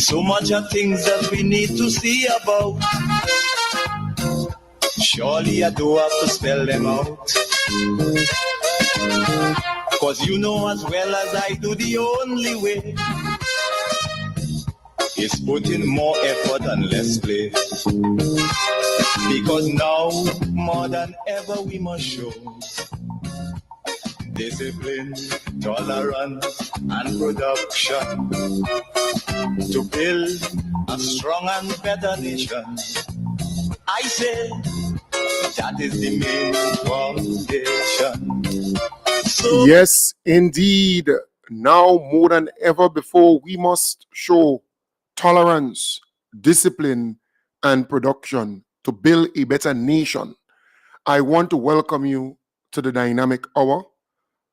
So much of things that we need to see about. Surely I do have to spell them out. Cause you know as well as I do, the only way is put in more effort and less play. Because now, more than ever, we must show discipline, tolerance, and production to build a strong and better nation. I say that is the main foundation. So Yes, indeed. Now more than ever before, we must show tolerance, discipline, and production to build a better nation. I want to welcome you to the Dynamic Hour.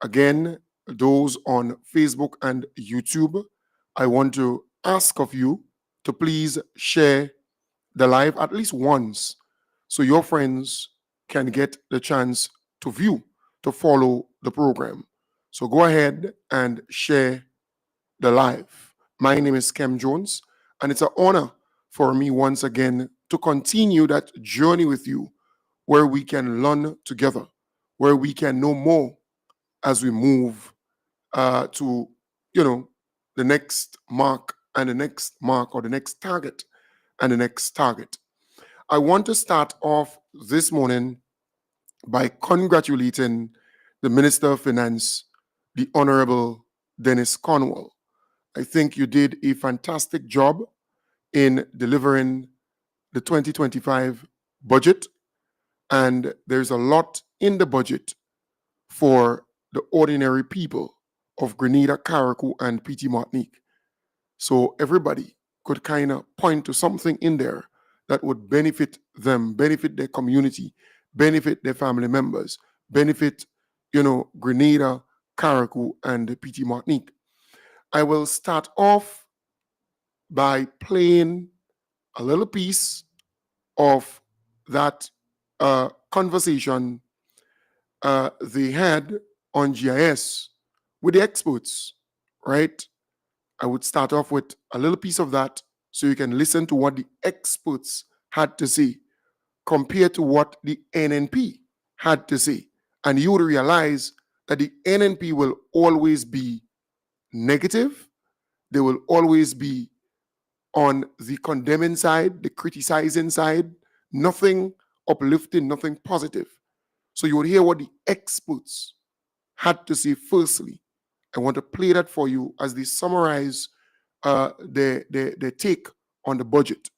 Again, those on Facebook and YouTube, I want to ask of you to please share the live at least once so your friends can get the chance to view, to follow the program. So go ahead and share the live. My name is Kem Jones, and it's an honor for me once again to continue that journey with you where we can learn together, where we can know more as we move to, the next mark and the next mark, or the next target and the next target. I want to start off this morning by congratulating the Minister of Finance, the Honorable Dennis Cornwall. I think you did a fantastic job in delivering the 2025 budget, and there's a lot in the budget for the ordinary people of Grenada, Carriacou, and PT Martinique. So everybody could kind of point to something in there that would benefit them, benefit their community, benefit their family members, benefit, Grenada, Carriacou, and PT Martinique. I will start off by playing a little piece of that conversation they had on GIS with the experts, right? I would start off with a little piece of that so you can listen to what the experts had to say compared to what the NNP had to say. And you would realize that the NNP will always be negative. They will always be on the condemning side, the criticizing side, nothing uplifting, nothing positive. So you would hear what the experts had to say firstly. I want to play that for you as they summarize their take on the budget.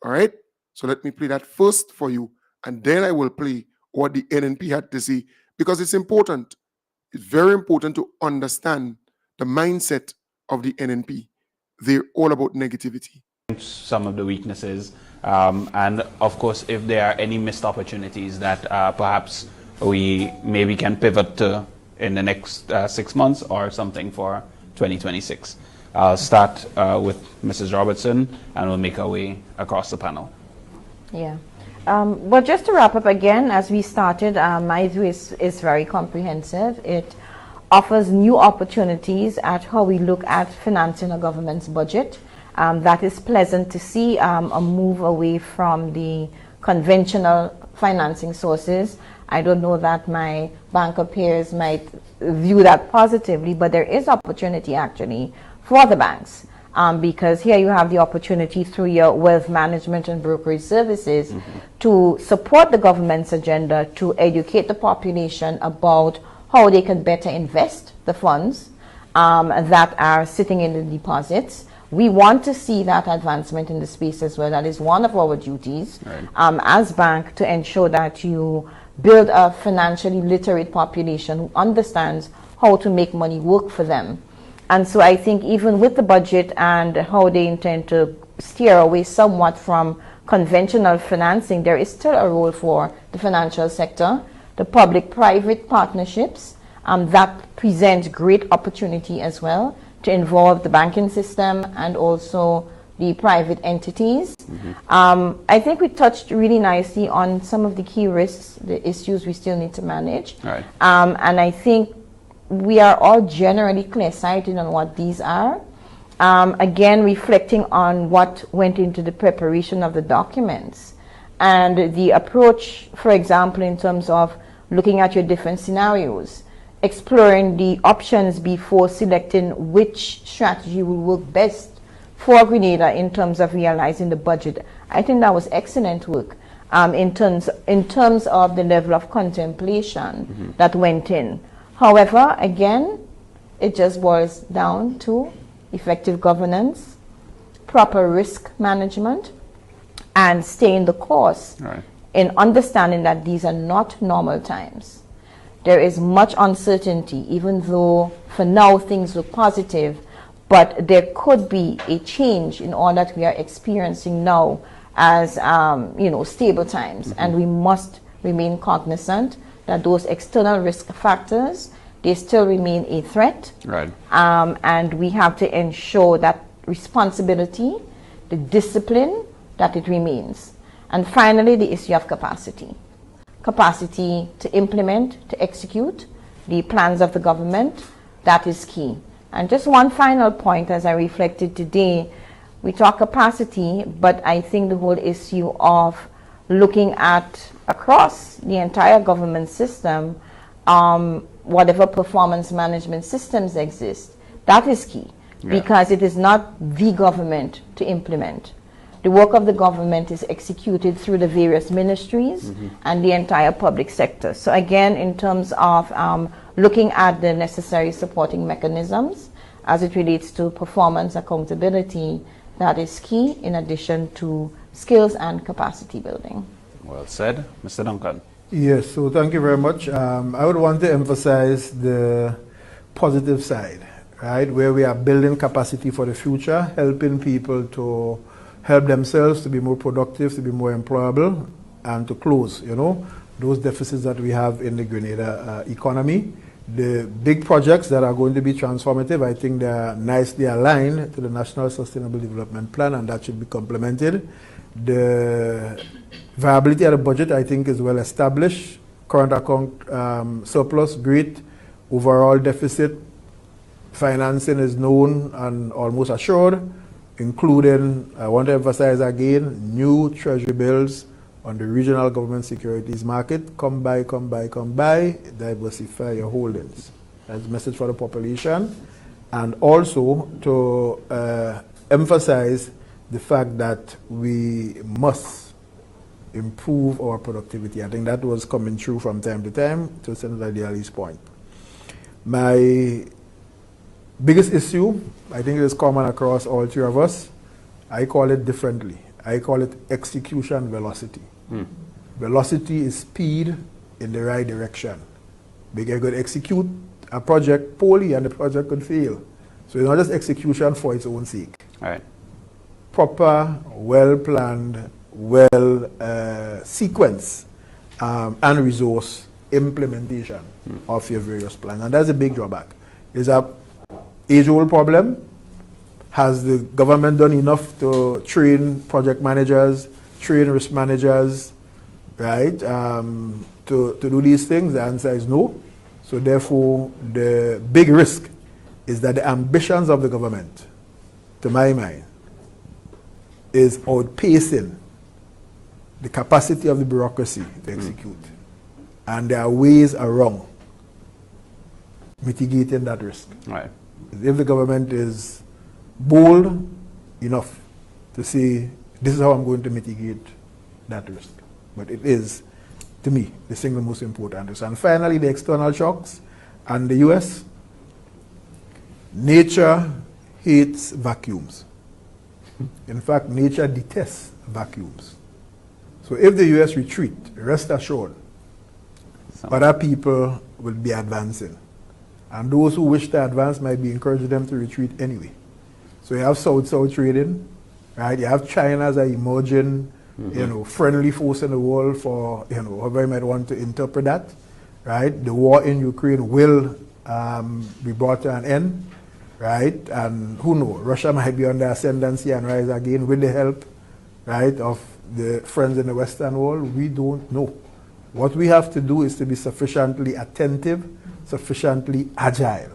All right? So let me play that first for you, and then I will play what the NNP had to say, because it's important. It's very important to understand the mindset of the NNP. They're all about negativity. Some of the weaknesses, and of course, if there are any missed opportunities that perhaps we maybe can pivot to in the next 6 months or something for 2026. I'll start with Mrs. Robertson, and we'll make our way across the panel. Yeah. Well, just to wrap up again, as we started, my view is very comprehensive. It offers new opportunities at how we look at financing a government's budget. That is pleasant to see, a move away from the conventional financing sources. I don't know that my banker peers might view that positively, but there is opportunity actually for the banks, because here you have the opportunity through your wealth management and brokerage services to support the government's agenda to educate the population about how they can better invest the funds that are sitting in the deposits. We want to see that advancement in the space as well. That is one of our duties, right, as bank, to ensure that you build a financially literate population who understands how to make money work for them. And so I think even with the budget and how they intend to steer away somewhat from conventional financing, there is still a role for the financial sector, the public-private partnerships that present great opportunity as well to involve the banking system and also the private entities. I think we touched really nicely on some of the key risks, the issues we still need to manage. Right. And I think we are all generally clear-sighted on what these are. Again, reflecting on what went into the preparation of the documents and the approach, for example, in terms of looking at your different scenarios, exploring the options before selecting which strategy will work best for Grenada in terms of realizing the budget. I think that was excellent work in terms of the level of contemplation that went in. However, again, it just boils down to effective governance, proper risk management, and staying the course in understanding that these are not normal times. There is much uncertainty, even though for now things look positive, but there could be a change in all that we are experiencing now as stable times, and we must remain cognizant that those external risk factors, they still remain a threat, and we have to ensure that responsibility, the discipline, that it remains. And finally, the issue of capacity to implement, to execute the plans of the government, that is key. And just one final point, as I reflected today, we talk capacity, but I think the whole issue of looking at across the entire government system, whatever performance management systems exist, that is key, because it is not the government to implement. The work of the government is executed through the various ministries and the entire public sector. So again, in terms of looking at the necessary supporting mechanisms as it relates to performance accountability, that is key, in addition to skills and capacity building. Well said. Mr. Duncan. Yes, so thank you very much. I would want to emphasize the positive side, right, where we are building capacity for the future, helping people to help themselves to be more productive, to be more employable, and to close, those deficits that we have in the Grenada economy. The big projects that are going to be transformative, I think they are nicely aligned to the National Sustainable Development Plan, and that should be complemented. The viability of the budget, I think, is well established. Current account surplus, great. Overall deficit, financing is known and almost assured, including, I want to emphasize again, new treasury bills on the regional government securities market. Come by, diversify your holdings. That's a message for the population. And also to emphasize the fact that we must improve our productivity. I think that was coming through from time to time, to Senator Dially's point. My biggest issue, I think it is common across all three of us. I call it differently. I call it execution velocity. Velocity is speed in the right direction. Because you could execute a project poorly and the project could fail. So it's not just execution for its own sake. Proper, well-planned, sequence and resource implementation of your various plans. And that's a big drawback. It's a age-old problem. Has the government done enough to train project managers, train risk managers, right, to do these things? The answer is no. So therefore, the big risk is that the ambitions of the government, to my mind, is outpacing the capacity of the bureaucracy to execute. And there are ways around mitigating that risk. If the government is bold enough to say, this is how I'm going to mitigate that risk. But it is, to me, the single most important risk. And finally, the external shocks and the US. Nature hates vacuums. In fact, nature detests vacuums. So if the US retreat, rest assured, other people will be advancing. And those who wish to advance might be encouraging them to retreat anyway. So you have South-South trading, right? You have China as an emerging, friendly force in the world for, however you might want to interpret that, right? The war in Ukraine will be brought to an end, right? And who knows? Russia might be on the ascendancy and rise again with the help, right, of the friends in the Western world. We don't know. What we have to do is to be sufficiently attentive, sufficiently agile,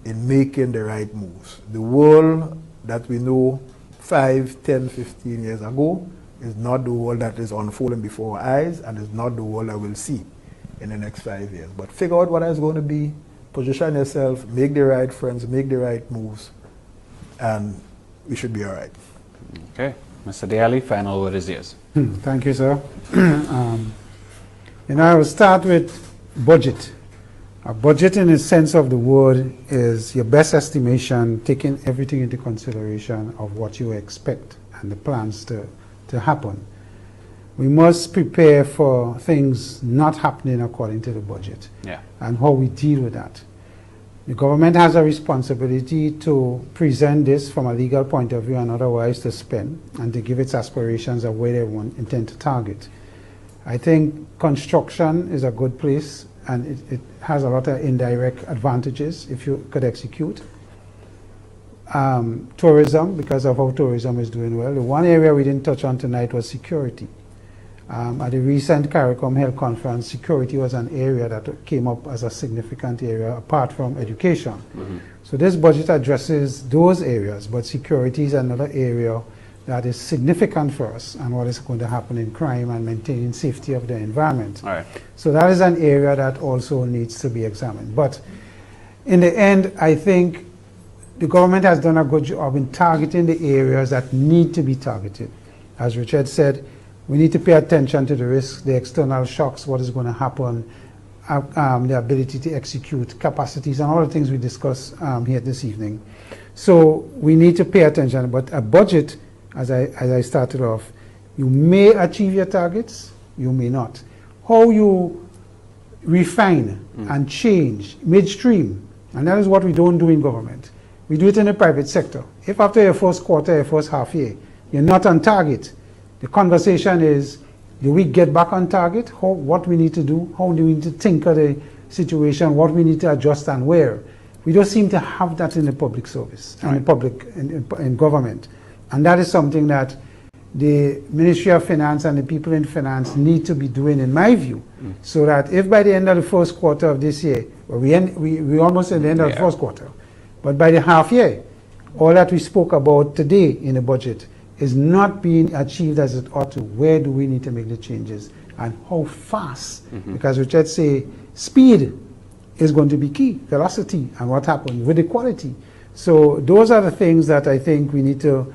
in making the right moves. The world that we know 5, 10, 15 years ago is not the world that is unfolding before our eyes, and is not the world that we'll see in the next 5 years. But figure out what is going to be, position yourself, make the right friends, make the right moves, and we should be all right. Okay. Mr. Diali, final word is yours. Thank you, sir. I will start with budget. A budget, in the sense of the word, is your best estimation, taking everything into consideration of what you expect and the plans to happen. We must prepare for things not happening according to the budget, and how we deal with that. The government has a responsibility to present this from a legal point of view, and otherwise to spend and to give its aspirations of where they intend to target. I think construction is a good place, and it has a lot of indirect advantages if you could execute. Tourism, because of how tourism is doing well. The one area we didn't touch on tonight was security. At the recent CARICOM Health Conference, security was an area that came up as a significant area apart from education. So this budget addresses those areas, but security is another area that is significant for us, and what is going to happen in crime and maintaining safety of the environment. All right. So that is an area that also needs to be examined. But in the end, I think the government has done a good job in targeting the areas that need to be targeted. As Richard said, we need to pay attention to the risks, the external shocks, what is going to happen, the ability to execute, capacities, and all the things we discussed here this evening. So we need to pay attention. But a budget, as I started off, you may achieve your targets, you may not. How you refine and change midstream, and that is what we don't do in government. We do it in the private sector. If after your first quarter, your first half year, you're not on target, the conversation is, do we get back on target? What we need to do? How do we need to think of the situation? What we need to adjust and where? We don't seem to have that in the public service, and in public, in government. And that is something that the Ministry of Finance and the people in finance need to be doing, in my view, so that if by the end of the first quarter of this year, well, we almost at the end of the first quarter, but by the half year, all that we spoke about today in the budget is not being achieved as it ought to, where do we need to make the changes, and how fast? Because Richard say speed is going to be key, velocity, and what happens with the quality. So those are the things that I think we need to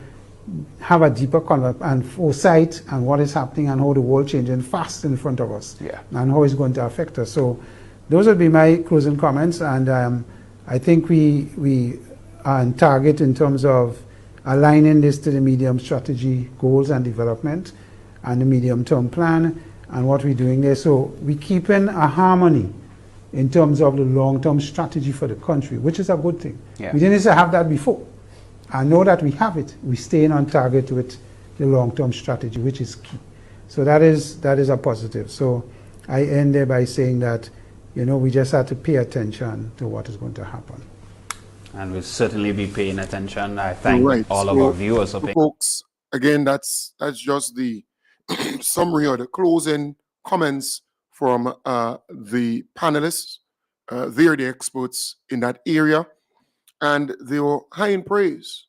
have a deeper and foresight and what is happening and how the world changing fast in front of us, and how it's going to affect us. So those would be my closing comments, and I think we are on target in terms of aligning this to the medium strategy goals and development and the medium-term plan and what we're doing there. So we keep in a harmony in terms of the long-term strategy for the country, which is a good thing. We didn't have that before. I know that we have it. We're staying on target with the long-term strategy, which is key. So that is a positive. So I end there by saying that, we just have to pay attention to what is going to happen. And we'll certainly be paying attention. I thank all of our viewers for paying. Folks, again, that's just the summary or the closing comments from the panelists. They're the experts in that area. And they were high in praise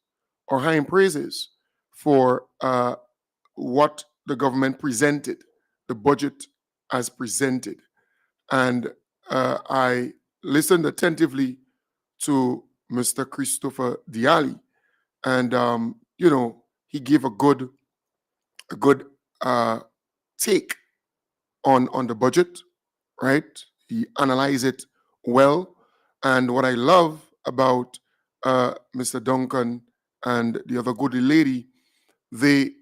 or high in praises for what the government presented, the budget as presented. And I listened attentively to Mr. Christopher Diali, and he gave a good take on the budget, right? He analyzed it well, and what I love about Mr. Duncan and the other goody lady, they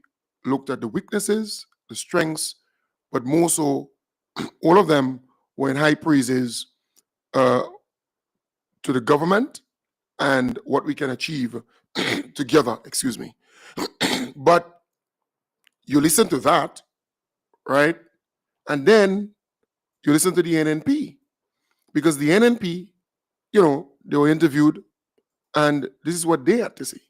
looked at the weaknesses, the strengths, but more so, all of them were in high praises to the government and what we can achieve together, excuse me. But you listen to that, right? And then you listen to the NNP, because the NNP, they were interviewed, and this is what they had to say.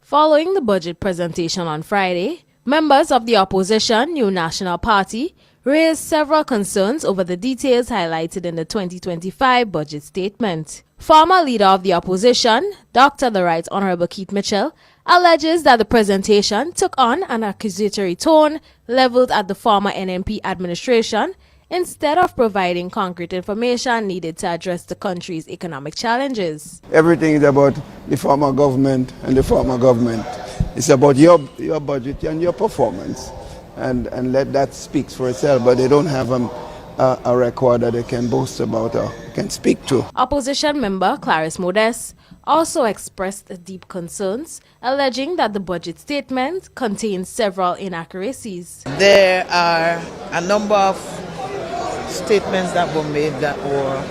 Following the budget presentation on Friday, members of the opposition New National Party raised several concerns over the details highlighted in the 2025 budget statement. Former leader of the opposition, Dr. the Right Honorable Keith Mitchell, alleges that the presentation took on an accusatory tone leveled at the former NNP administration instead of providing concrete information needed to address the country's economic challenges. Everything is about the former government and the former government. It's about your budget and your performance, and let that speak for itself. But they don't have a record that they can boast about or can speak to. Opposition member Clarice Modest also expressed deep concerns, alleging that the budget statement contains several inaccuracies. There are a number of statements that were made that were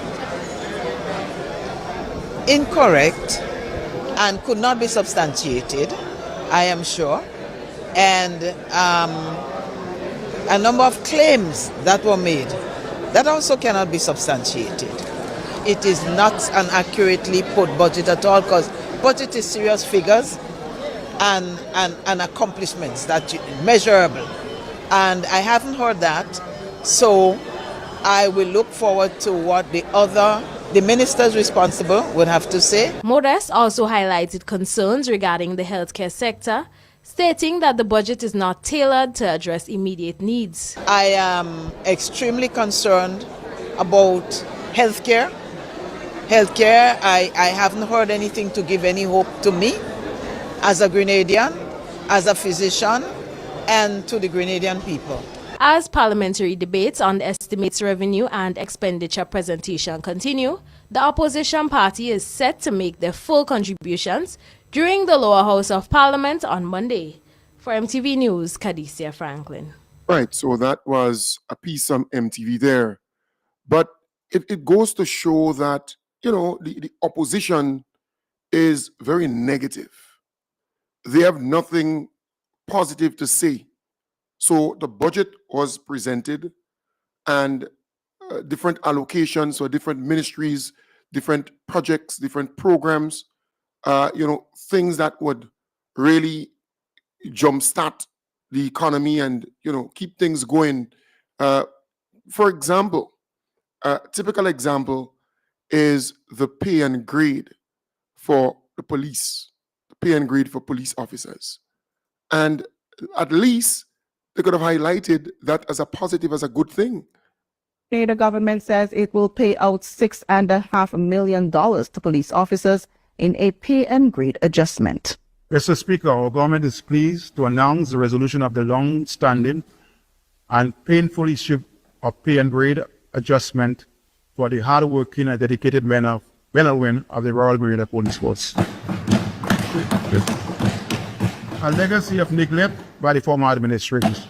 incorrect and could not be substantiated, I am sure, and a number of claims that were made that also cannot be substantiated. It is not an accurately put budget at all, because budget is serious figures and accomplishments that measurable. And I haven't heard that, so I will look forward to what the ministers responsible would have to say. Modest also highlighted concerns regarding the healthcare sector, stating that the budget is not tailored to address immediate needs. I am extremely concerned about healthcare. I haven't heard anything to give any hope to me as a Grenadian, as a physician, and to the Grenadian people. As parliamentary debates on the estimates revenue and expenditure presentation continue, the opposition party is set to make their full contributions during the lower house of parliament on Monday. For MTV News, Kadisia Franklin. Right, so that was a piece on MTV there. But it goes to show that, the opposition is very negative. They have nothing positive to say. So the budget was presented, and different allocations for different ministries, different projects, different programs, things that would really jumpstart the economy and, keep things going. For example, a typical example is the pay and grade for the police, the pay and grade for police officers. And at least they could have highlighted that as a positive, as a good thing. The government says it will pay out $6.5 million to police officers in a pay and grade adjustment. Mr. Speaker, our government is pleased to announce the resolution of the long-standing and painful issue of pay and grade adjustment for the hard-working and dedicated men and women of the Royal Grenada Police Force. A legacy of neglect by the former administrations.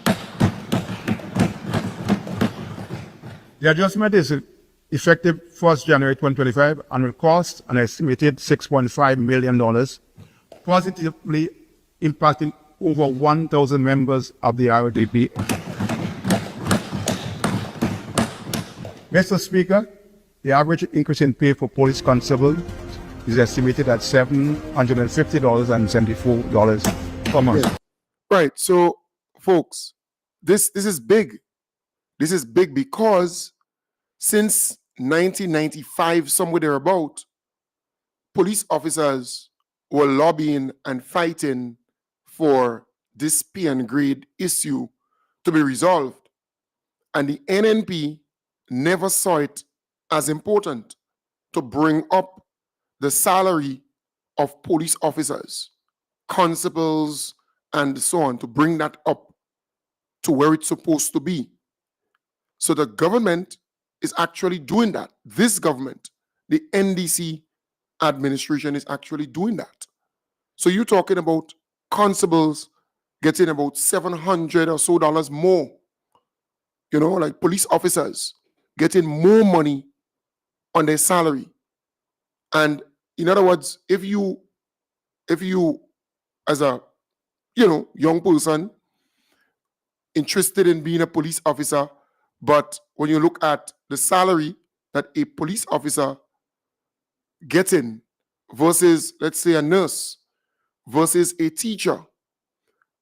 The adjustment is effective 1st January 2025 and will cost an estimated $6.5 million, positively impacting over 1,000 members of the ROTP. Mr. Speaker, the average increase in pay for police constables is estimated at $750.74 per month. Right. So, folks, this is big. This is big because since 1995, somewhere thereabout, police officers were lobbying and fighting for this pay and grade issue to be resolved. And the NNP never saw it as important to bring up the salary of police officers, constables, and so on, to bring that up to where it's supposed to be. So the government is actually doing that. This government, the NDC administration, is actually doing that. So you're talking about constables getting about $700 or so more, like police officers getting more money on their salary. And in other words, if you as a young person interested in being a police officer, but when you look at the salary that a police officer getting versus, let's say, a nurse versus a teacher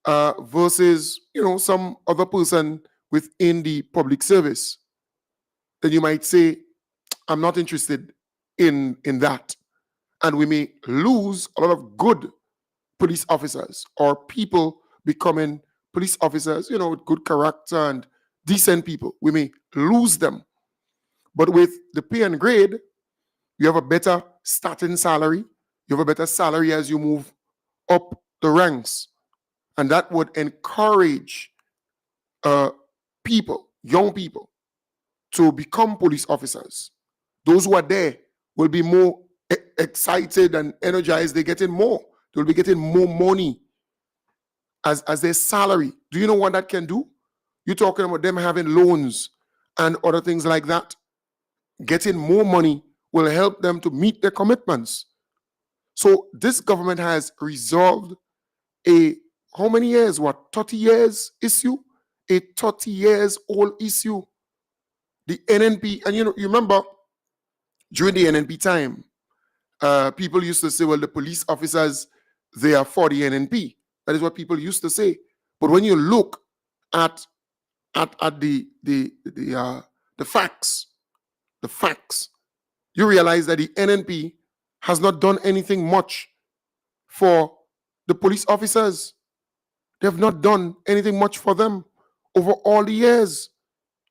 versus some other person within the public service, then you might say, I'm not interested in that. And we may lose a lot of good police officers or people becoming police officers, with good character and decent people. We may lose them. But with the pay and grade, you have a better starting salary. You have a better salary as you move up the ranks. And that would encourage people, young people, to become police officers. Those who are there will be more excited and energized. They're getting more. They'll be getting more money as their salary. Do you know what that can do? You're talking about them having loans and other things like that. Getting more money will help them to meet their commitments. So this government has resolved how many years? 30 years issue? A 30 years old issue. The NNP, and you remember during the NNP time, people used to say, well, the police officers, they are for the NNP. That is what people used to say. But when you look at the facts, you realize that the NNP has not done anything much for the police officers. They have not done anything much for them over all the years.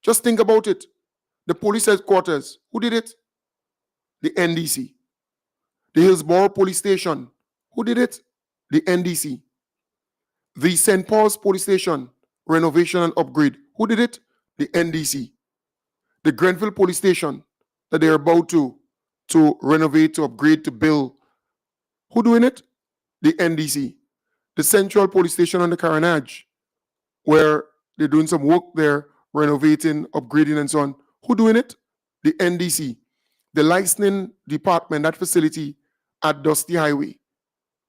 Just think about it. The police headquarters, who did it? The NDC. The Hillsborough Police Station, who did it? The NDC. The St. Paul's Police Station, renovation and upgrade, who did it? The NDC. The Grenville Police Station that they're about to renovate, to upgrade, to build, who doing it? The NDC. The Central Police Station on the Carenage, where they're doing some work there, renovating, upgrading, and so on. Who doing it? The NDC. The licensing department, that facility at Dusty Highway,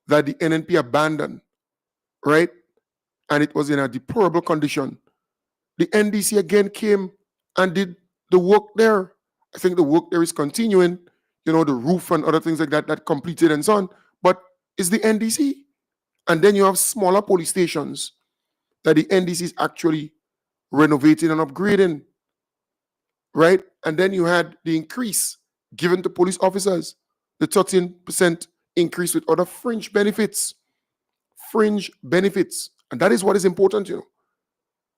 that the NNP abandoned, right? And it was in a deplorable condition. The NDC again came and did the work there. I think the work there is continuing, the roof and other things like that completed and so on. But it's the NDC. And then you have smaller police stations that the NDC is actually renovating and upgrading, right? And then you had the increase given to police officers, the 13% increase with other fringe benefits. Fringe benefits. And that is what is important,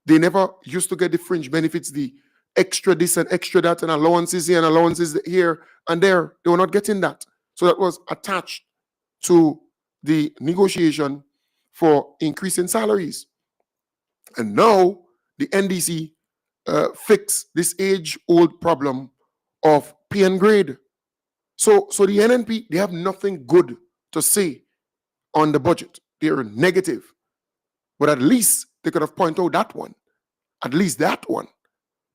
They never used to get the fringe benefits, the extra this and extra that, and allowances here and allowances here and there. They were not getting that. So that was attached to the negotiation for increasing salaries. And now the NDC fix this age-old problem of pay and grade. So the NNP, they have nothing good to say on the budget. They're negative. But at least they could have pointed out that one. At least that one.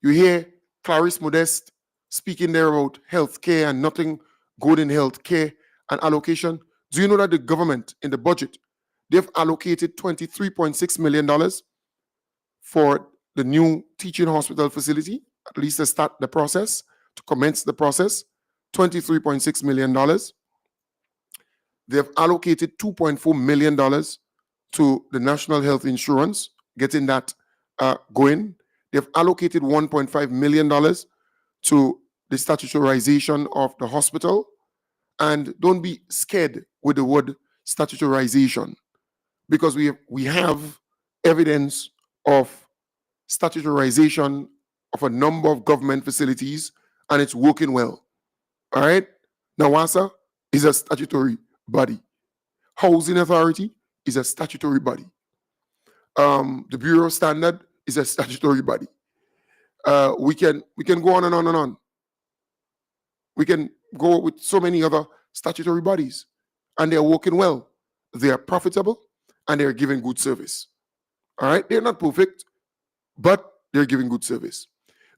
You hear Clarice Modeste speaking there about healthcare and nothing good in healthcare and allocation. Do you know that the government in the budget, they've allocated $23.6 million for the new teaching hospital facility, at least to start the process, to commence the process, $23.6 million. They have allocated $2.4 million to the National Health Insurance, getting that going. They've allocated $1.5 million to the statutorization of the hospital. And don't be scared with the word statutorization, because we have evidence of statutorization of a number of government facilities, and it's working well. All right? NAWASA is a statutory body. Housing Authority is a statutory body. The Bureau of Standard is a statutory body. We can go on and on and on. We can go with so many other statutory bodies, and they're working well. They are profitable, and they're giving good service. All right? They're not perfect, but they're giving good service.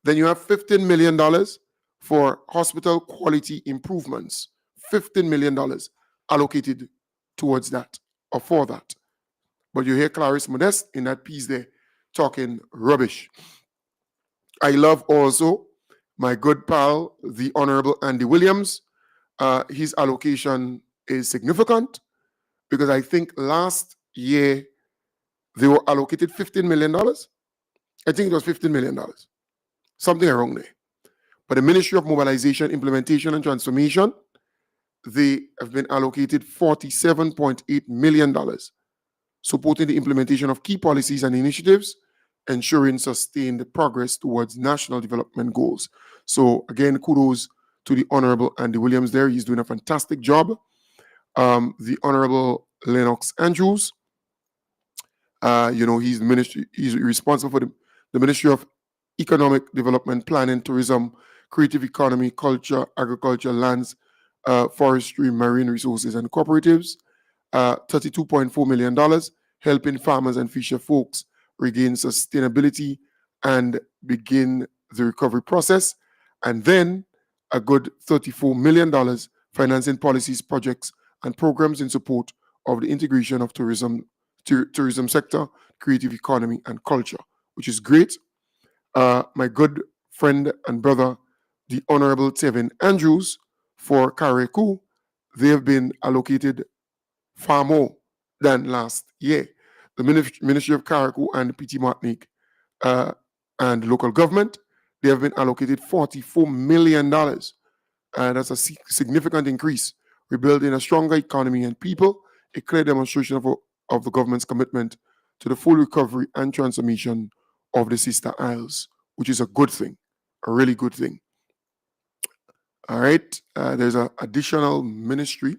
Then you have $15 million for hospital quality improvements. $15 million allocated towards that or for that. But you hear Clarice Modeste in that piece there talking rubbish. I love also my good pal, the Honorable Andy Williams. His allocation is significant because I think last year they were allocated $15 million. I think it was $15 million. Something around there. But the Ministry of Mobilization, Implementation and Transformation, they have been allocated $47.8 million, supporting the implementation of key policies and initiatives, ensuring sustained progress towards national development goals. So again, kudos to the Honorable Andy Williams there. He's doing a fantastic job. The Honorable Lennox Andrews, he's responsible for the Ministry of Economic Development, Planning, Tourism, Creative Economy, Culture, Agriculture, Lands, Forestry, Marine Resources, and Cooperatives. $32.4 million, helping farmers and fisher folks regain sustainability and begin the recovery process. And then a good $34 million financing policies, projects, and programs in support of the integration of tourism sector, creative economy, and culture, which is great. My good friend and brother, the Honorable Tevin Andrews for Carriacou, they have been allocated far more than last year. The Ministry of Carriacou and PT Martinique and local government, they have been allocated $44 million. That's a significant increase, rebuilding a stronger economy and people, a clear demonstration of the government's commitment to the full recovery and transformation of the Sister Isles, which is a good thing, a really good thing. All right, there's an additional ministry.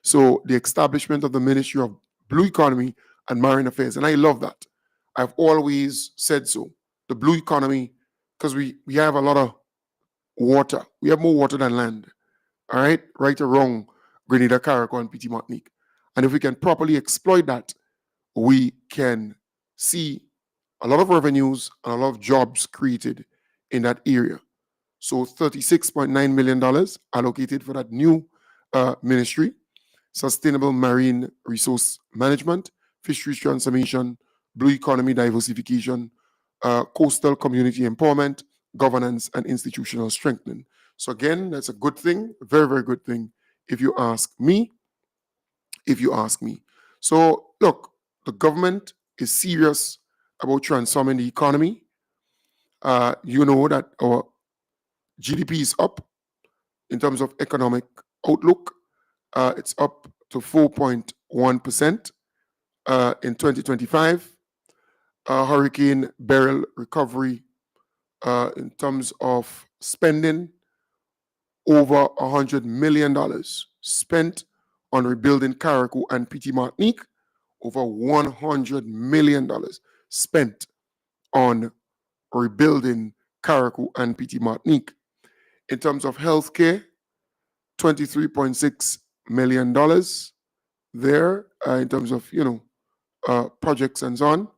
So the establishment of the Ministry of Blue Economy and Marine Affairs, and I love that. I've always said so. The blue economy, because we have a lot of water. We have more water than land. All right, right or wrong, Grenada, Carriacou, and PT Martinique. And if we can properly exploit that, we can see a lot of revenues and a lot of jobs created in that area. So $36.9 million allocated for that new ministry. Sustainable marine resource management, fisheries transformation, blue economy diversification, coastal community empowerment, governance, and institutional strengthening. So again, that's a good thing, a very, very good thing, if you ask me. So look, the government is serious about transforming the economy. You know that our GDP is up in terms of economic outlook. It's up to 4.1% in 2025. Hurricane Beryl recovery in terms of spending, over $100 million spent on rebuilding Carriacou and PT Martinique, over $100 million spent on rebuilding Carriacou and PT Martinique. In terms of healthcare, $23.6 million there in terms of, projects and so on,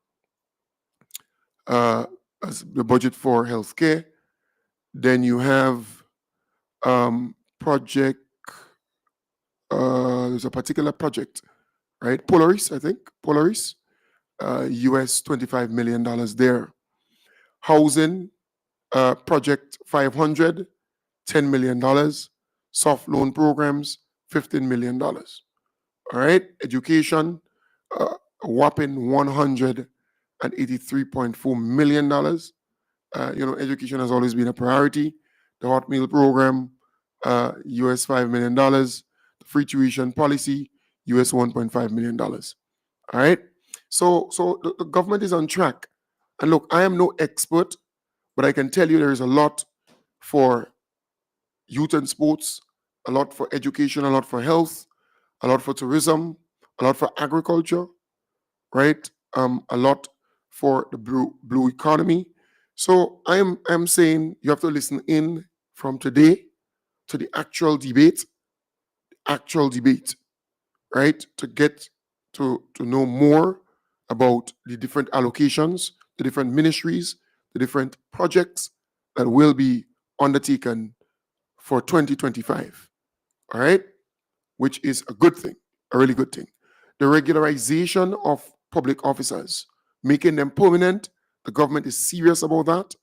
as the budget for healthcare. Then you have project, there's a particular project, right? Polaris, I think, Polaris, US $25 million there. Housing, project 500, $10 million. Soft loan programs, $15 million. All right, education, a whopping $183.4 million. Education has always been a priority. The hot meal program, US $5 million. The free tuition policy, US $1.5 million. All right, so the government is on track. And look, I am no expert, but I can tell you there is a lot for youth and sports, a lot for education, a lot for health, a lot for tourism, a lot for agriculture, right? A lot for the blue economy. So I'm saying you have to listen in from today to the actual debate, right? To get to know more about the different allocations, the different ministries, the different projects that will be undertaken for 2025, all right? Which is a good thing, a really good thing. The regularization of public officers, making them permanent. The government is serious about that.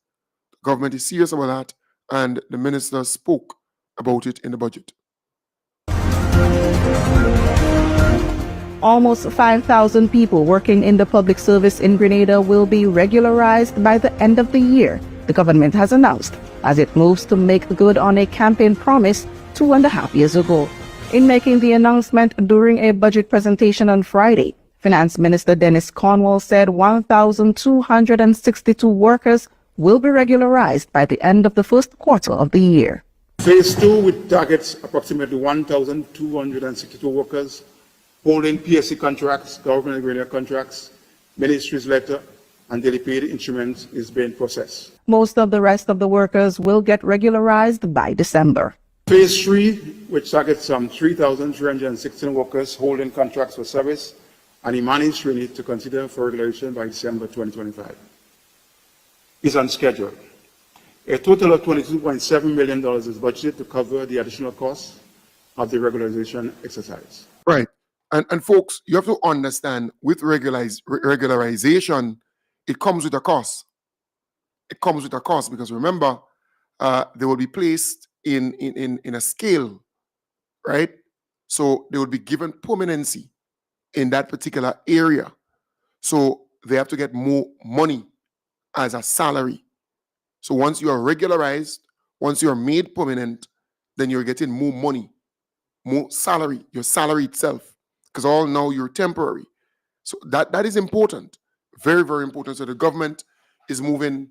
And the minister spoke about it in the budget. Almost 5,000 people working in the public service in Grenada will be regularized by the end of the year, the government has announced. as it moves to make good on a campaign promise 2.5 years ago. In making the announcement during a budget presentation on Friday, Finance Minister Dennis Cornwall said 1,262 workers will be regularized by the end of the first quarter of the year. Phase 2, which targets approximately 1,262 workers holding PSC contracts, government regular contracts, ministries letter, and daily paid instruments, is being processed. Most of the rest of the workers will get regularized by December. Phase 3, which targets some 3,316 workers holding contracts for service and a managed training to consider for regularization by December 2025, is on schedule. A total of $22.7 million is budgeted to cover the additional costs of the regularization exercise. Right. And folks, you have to understand with regularization, it comes with a cost. It comes with a cost because remember, they will be placed in a scale, right? So they will be given permanency in that particular area. So they have to get more money as a salary. So once you are regularized, once you are made permanent, then you're getting more money, more salary, your salary itself, because all now you're temporary. So that is important, very, very important. So the government is moving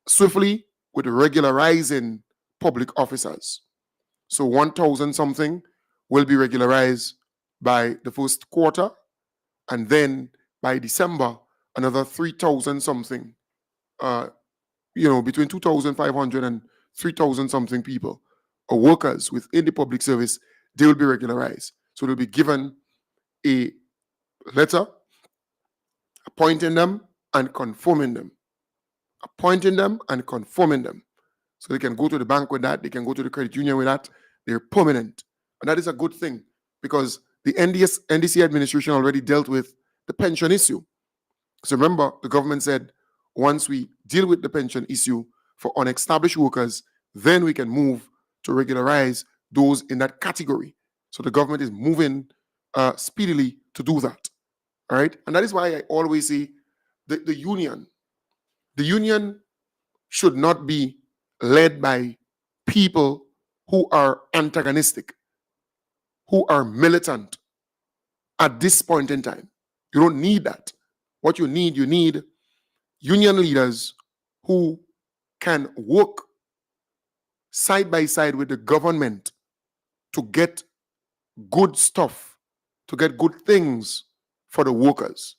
swiftly with regularizing public officers. So 1,000 something will be regularized by the first quarter, and then by December, another 3,000 something, between 2,500 and 3,000 something people or workers within the public service, they will be regularized. So they'll be given a letter appointing them and confirming them. Appointing them and confirming them. So they can go to the bank with that, they can go to the credit union with that. They're permanent. And that is a good thing because the NDC administration already dealt with the pension issue. So remember, the government said, once we deal with the pension issue for unestablished workers, then we can move to regularize those in that category. So the government is moving speedily to do that. All right. And that is why I always say the union should not be led by people who are antagonistic, who are militant at this point in time. You don't need that. What you need union leaders who can work side by side with the government to get good stuff, to get good things for the workers.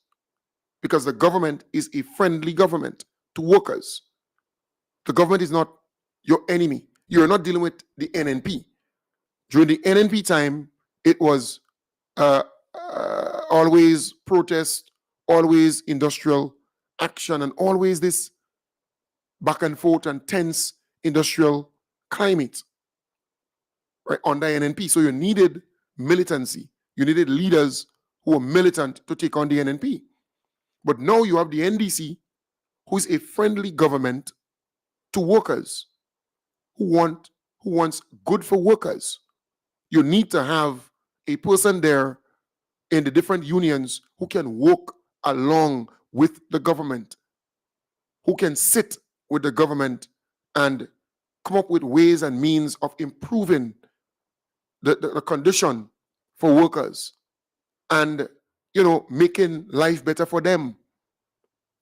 Because the government is a friendly government to workers. The government is not your enemy. You're not dealing with the NNP. During the NNP time, it was always protest, always industrial action, and always this back and forth and tense industrial climate, right, under NNP. So you needed militancy. You needed leaders who were militant to take on the NNP. But now you have the NDC, who is a friendly government to workers, who wants good for workers. You need to have a person there in the different unions who can work along with the government, who can sit with the government and come up with ways and means of improving the condition for workers and, making life better for them.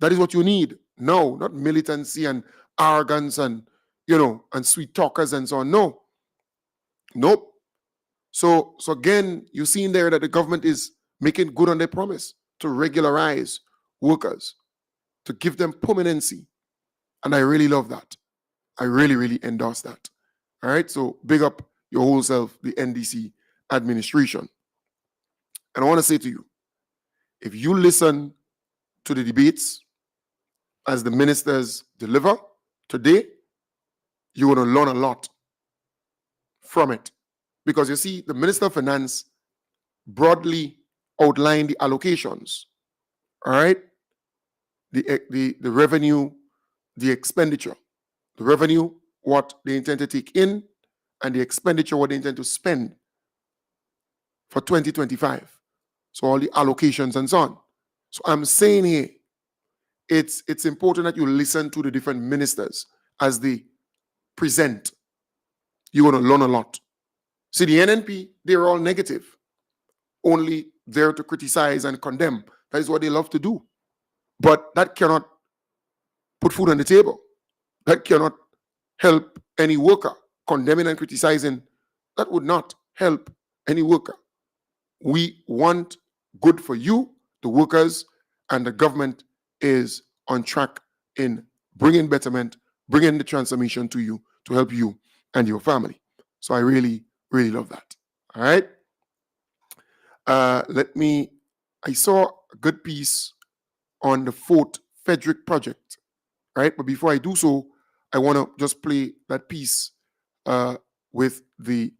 That is what you need. No, not militancy and arrogance and, and sweet talkers and so on. No. Nope. So again, you've seen there that the government is making good on their promise to regularize workers, to give them permanency. And I really love that. I really, really endorse that. All right. So big up your whole self, the NDC administration. And I want to say to you, if you listen to the debates as the ministers deliver today, you're going to learn a lot from it. Because you see, the Minister of Finance broadly outlined the allocations, all right? The revenue, the expenditure. The revenue, what they intend to take in, and the expenditure, what they intend to spend for 2025. So all the allocations and so on. So I'm saying here, it's important that you listen to the different ministers as they present, you're going to learn a lot. See, the NNP, they're all negative, only there to criticize and condemn. That is what they love to do. But that cannot put food on the table. That cannot help any worker. Condemning and criticizing, that would not help any worker. We want good for you, the workers, and the government is on track in bringing betterment, bringing the transformation to you to help you and your family. So I really, really love that. All right. I saw a good piece on the Fort Frederick project, right? But before I do so, I want to just play that piece with the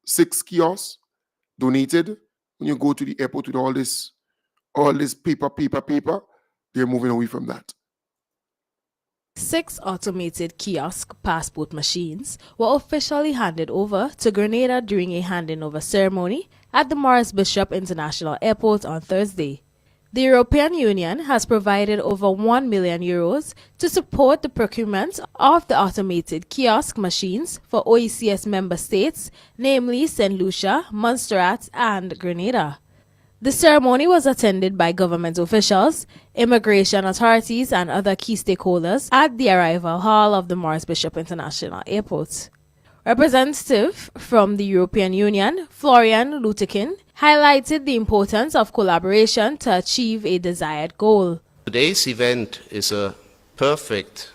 6 kiosks donated. When you go to the airport with all this paper, they're moving away from that. 6 automated kiosk passport machines were officially handed over to Grenada during a handing over ceremony at the Morris Bishop International Airport on Thursday. The European Union has provided over 1 million euros to support the procurement of the automated kiosk machines for OECS member states, namely St. Lucia, Montserrat, and Grenada. The ceremony was attended by government officials, immigration authorities, and other key stakeholders at the arrival hall of the Morris Bishop International Airport. Representative from the European Union, Florian Lutekin, highlighted the importance of collaboration to achieve a desired goal. Today's event is a perfect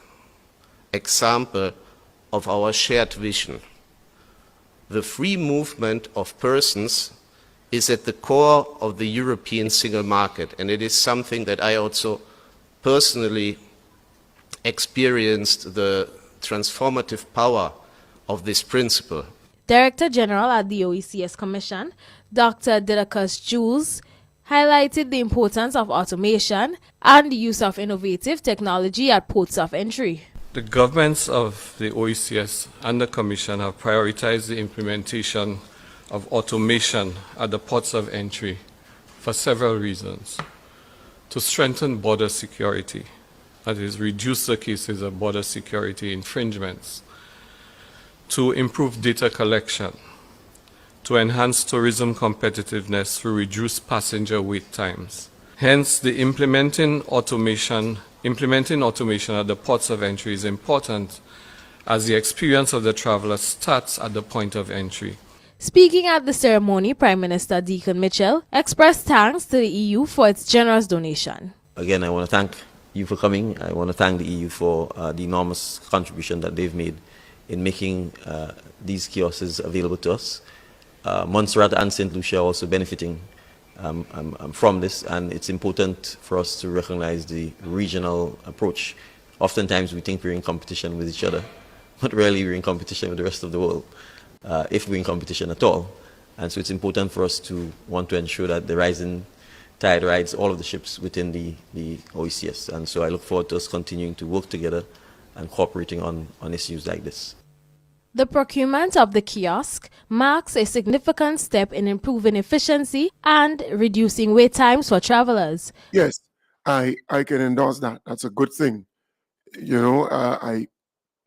example of our shared vision. The free movement of persons is at the core of the European single market, and it is something that I also personally experienced the transformative power of this principle. Director General at the OECS Commission, Dr. Didacus Jules, highlighted the importance of automation and the use of innovative technology at ports of entry. The governments of the OECS and the Commission have prioritized the implementation of automation at the ports of entry for several reasons. To strengthen border security, that is, reduce the cases of border security infringements. To improve data collection. To enhance tourism competitiveness through reduced passenger wait times. Hence, the implementing automation at the ports of entry is important as the experience of the traveler starts at the point of entry. Speaking at the ceremony, Prime Minister Deacon Mitchell expressed thanks to the EU for its generous donation. Again, I want to thank you for coming. I want to thank the EU for the enormous contribution that they've made in making these kiosks available to us. Montserrat and St. Lucia are also benefiting from this, and it's important for us to recognize the regional approach. Oftentimes we think we're in competition with each other, but really we're in competition with the rest of the world, if we're in competition at all. And so it's important for us to want to ensure that the rising tide rides all of the ships within the OECS. And so I look forward to us continuing to work together and cooperating on issues like this. The procurement of the kiosk marks a significant step in improving efficiency and reducing wait times for travelers. Yes, I can endorse that. That's a good thing. You know, I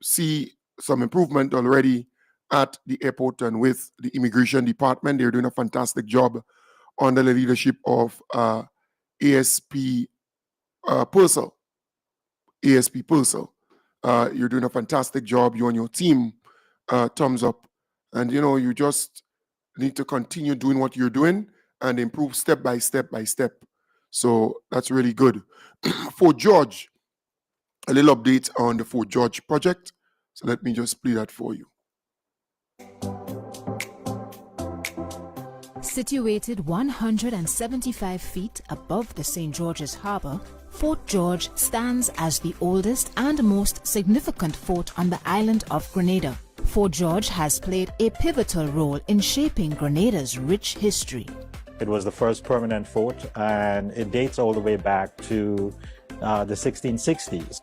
see some improvement already at the airport and with the immigration department. They're doing a fantastic job under the leadership of ASP Purcell. ASP Purcell. You're doing a fantastic job. You and your team, thumbs up. And, you know, you just need to continue doing what you're doing and improve step by step by step. So that's really good. Fort George, a little update on the Fort George project. So let me just play that for you. Situated 175 feet above the St. George's Harbour, Fort George stands as the oldest and most significant fort on the island of Grenada. Fort George has played a pivotal role in shaping Grenada's rich history. It was the first permanent fort, and it dates all the way back to the 1660s.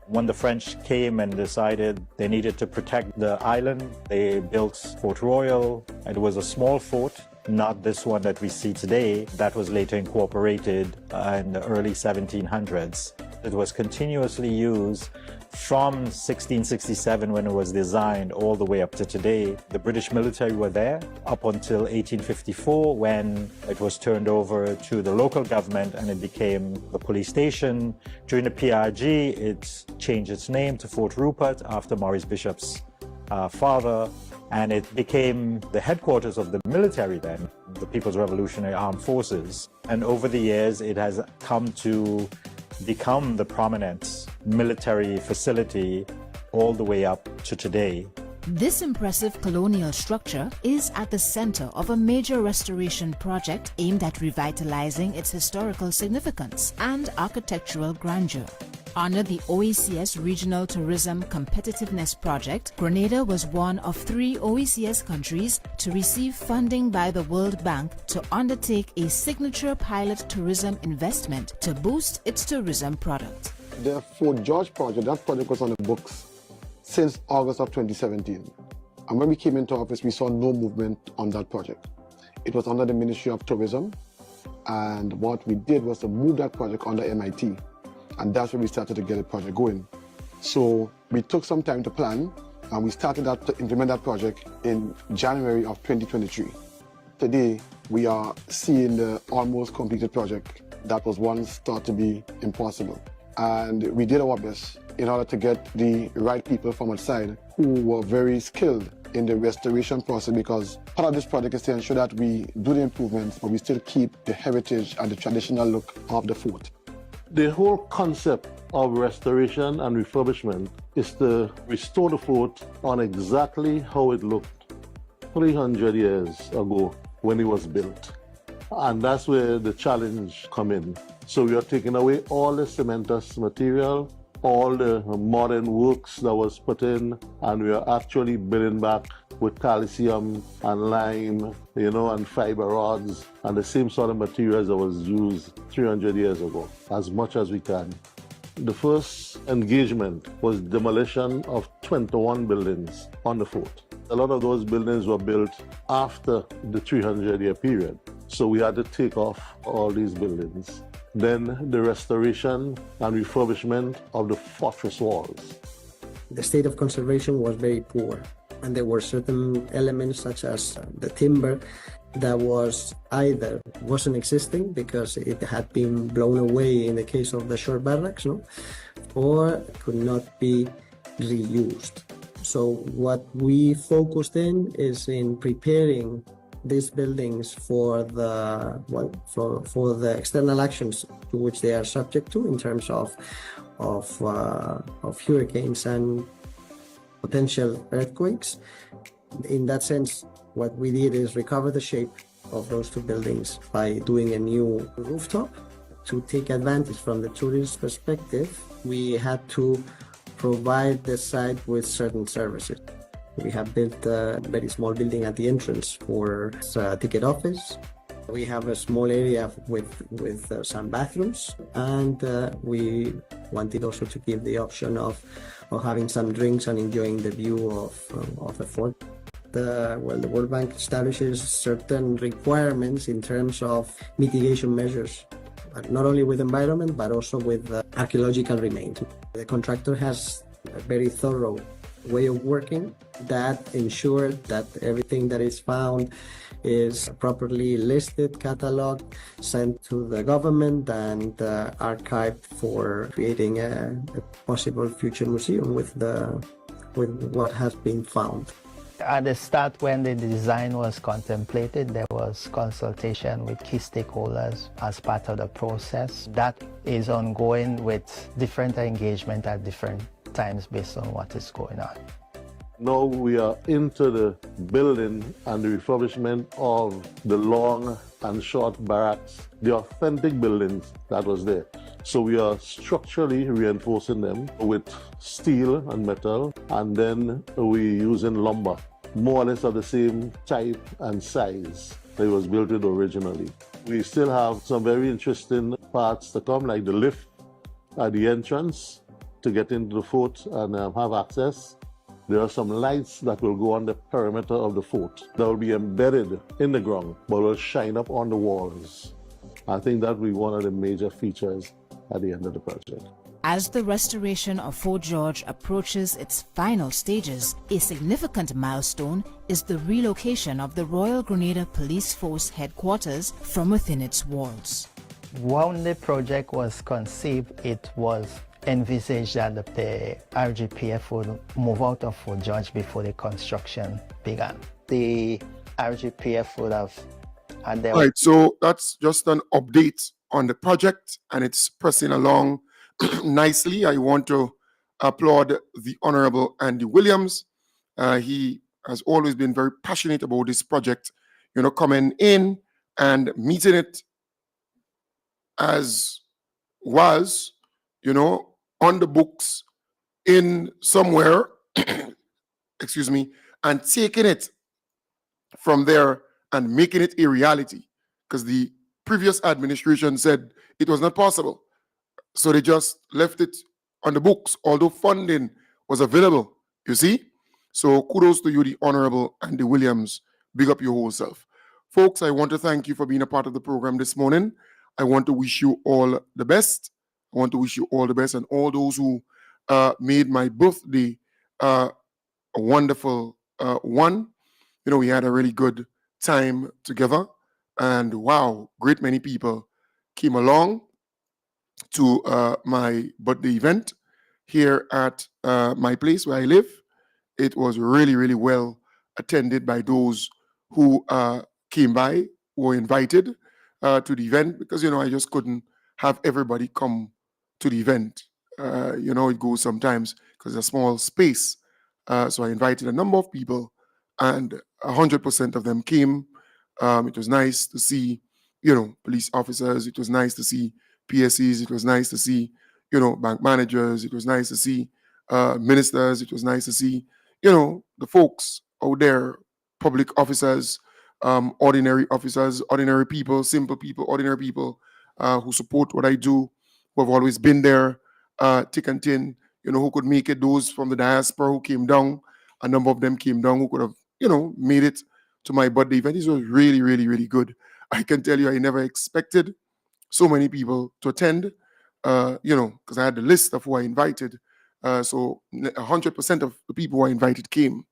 When the French came and decided they needed to protect the island, they built Fort Royal. It was a small fort, not this one that we see today. That was later incorporated in the early 1700s. It was continuously used From 1667, when it was designed, all the way up to today, the British military were there up until 1854, when it was turned over to the local government and it became the police station. During the PRG, it changed its name to Fort Rupert after Maurice Bishop's father, and it became the headquarters of the military then, the People's Revolutionary Armed Forces. And over the years, it has come to become the prominent military facility all the way up to today. This impressive colonial structure is at the center of a major restoration project aimed at revitalizing its historical significance and architectural grandeur. Under the OECS Regional Tourism Competitiveness Project, Grenada was one of 3 OECS countries to receive funding by the World Bank to undertake a signature pilot tourism investment to boost its tourism product. The Fort George project, that project was on the books since August of 2017. And when we came into office, we saw no movement on that project. It was under the Ministry of Tourism, and what we did was to move that project under MIT. And that's where we started to get the project going. So we took some time to plan, and we started to implement that project in January of 2023. Today, we are seeing the almost completed project that was once thought to be impossible. And we did our best in order to get the right people from outside who were very skilled in the restoration process, because part of this project is to ensure that we do the improvements, but we still keep the heritage and the traditional look of the fort. The whole concept of restoration and refurbishment is to restore the fort on exactly how it looked 300 years ago when it was built. And that's where the challenge comes in. So we are taking away all the cementous material, all the modern works that was put in, and we are actually building back with calcium and lime, and fiber rods, and the same sort of materials that was used 300 years ago, as much as we can. The first engagement was demolition of 21 buildings on the fort. A lot of those buildings were built after the 300-year period, so we had to take off all these buildings. Then the restoration and refurbishment of the fortress walls. The state of conservation was very poor, and there were certain elements such as the timber that was either wasn't existing because it had been blown away in the case of the short barracks, or could not be reused. So what we focused in is in preparing these buildings for the for the external actions to which they are subject to in terms of hurricanes and potential earthquakes. In that sense, what we did is recover the shape of those 2 buildings by doing a new rooftop. To take advantage from the tourist perspective, we had to provide the site with certain services. We have built a very small building at the entrance for a ticket office. We have a small area with some bathrooms, and we wanted also to give the option of having some drinks and enjoying the view of the fort. The World Bank establishes certain requirements in terms of mitigation measures, not only with environment but also with archaeological remains. The contractor has a very thorough way of working that ensures that everything that is found is properly listed, cataloged, sent to the government, and archived for creating a possible future museum with what has been found. At the start, when the design was contemplated, there was consultation with key stakeholders as part of the process. That is ongoing with different engagement at different times based on what is going on. Now we are into the building and the refurbishment of the long and short barracks, the authentic buildings that was there. So we are structurally reinforcing them with steel and metal, and then we using lumber, more or less of the same type and size that it was built with originally. We still have some very interesting parts to come, like the lift at the entrance to get into the fort and have access. There are some lights that will go on the perimeter of the fort that will be embedded in the ground but will shine up on the walls. I think that will be one of the major features at the end of the project. As the restoration of Fort George approaches its final stages, a significant milestone is the relocation of the Royal Grenada Police Force headquarters from within its walls. When the project was conceived, it was envisaged that the RGPF would move out of Fort George before the construction began. The RGPF would have had their... All right, so that's just an update on the project, and it's pressing along nicely. I want to applaud the Honorable Andy Williams. He has always been very passionate about this project, coming in and meeting it as was, on the books in somewhere, excuse me, and taking it from there and making it a reality, because the previous administration said it was not possible. So they just left it on the books, although funding was available, you see? So kudos to you, the Honorable Andy Williams. Big up your whole self. Folks, I want to thank you for being a part of the program this morning. I want to wish you all the best. I want to wish you all the best, and all those who made my birthday a wonderful one. We had a really good time together, and wow, great many people came along to my birthday event here at my place where I live. It was really, really well attended by those who came by, who were invited to the event, because, I just couldn't have everybody come to the event. It goes sometimes because it's a small space. So I invited a number of people, and 100% of them came. It was nice to see, police officers. It was nice to see PSCs. It was nice to see, bank managers. It was nice to see ministers. It was nice to see, the folks out there, public officers, ordinary people, simple people, ordinary people who support what I do, who have always been there, thick and thin, who could make it. Those from the diaspora who came down, a number of them came down who could have, made it to my birthday event. This was really, really, really good. I can tell you, I never expected so many people to attend, because I had the list of who I invited. So 100% of the people who I invited came.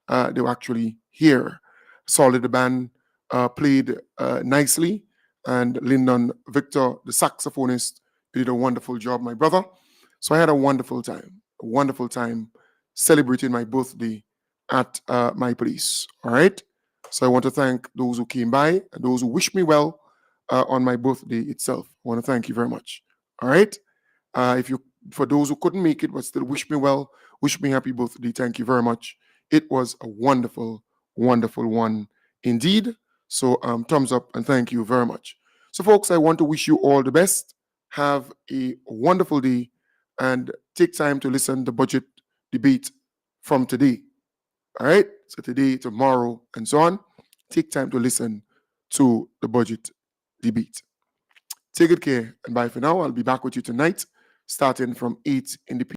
They were actually here. Solid, the band played nicely, and Lyndon Victor, the saxophonist, did a wonderful job, my brother. So I had a wonderful time celebrating my birthday at my place. All right. So I want to thank those who came by and those who wished me well on my birthday itself. I want to thank you very much. All right. For those who couldn't make it but still wish me well, wish me happy birthday, thank you very much. It was a wonderful, wonderful one indeed. So thumbs up and thank you very much. So folks, I want to wish you all the best. Have a wonderful day and take time to listen to budget debate from today. All right. So today, tomorrow, and so on. Take time to listen to the budget debate. Take good care and bye for now. I'll be back with you tonight, starting from 8 in the p.m.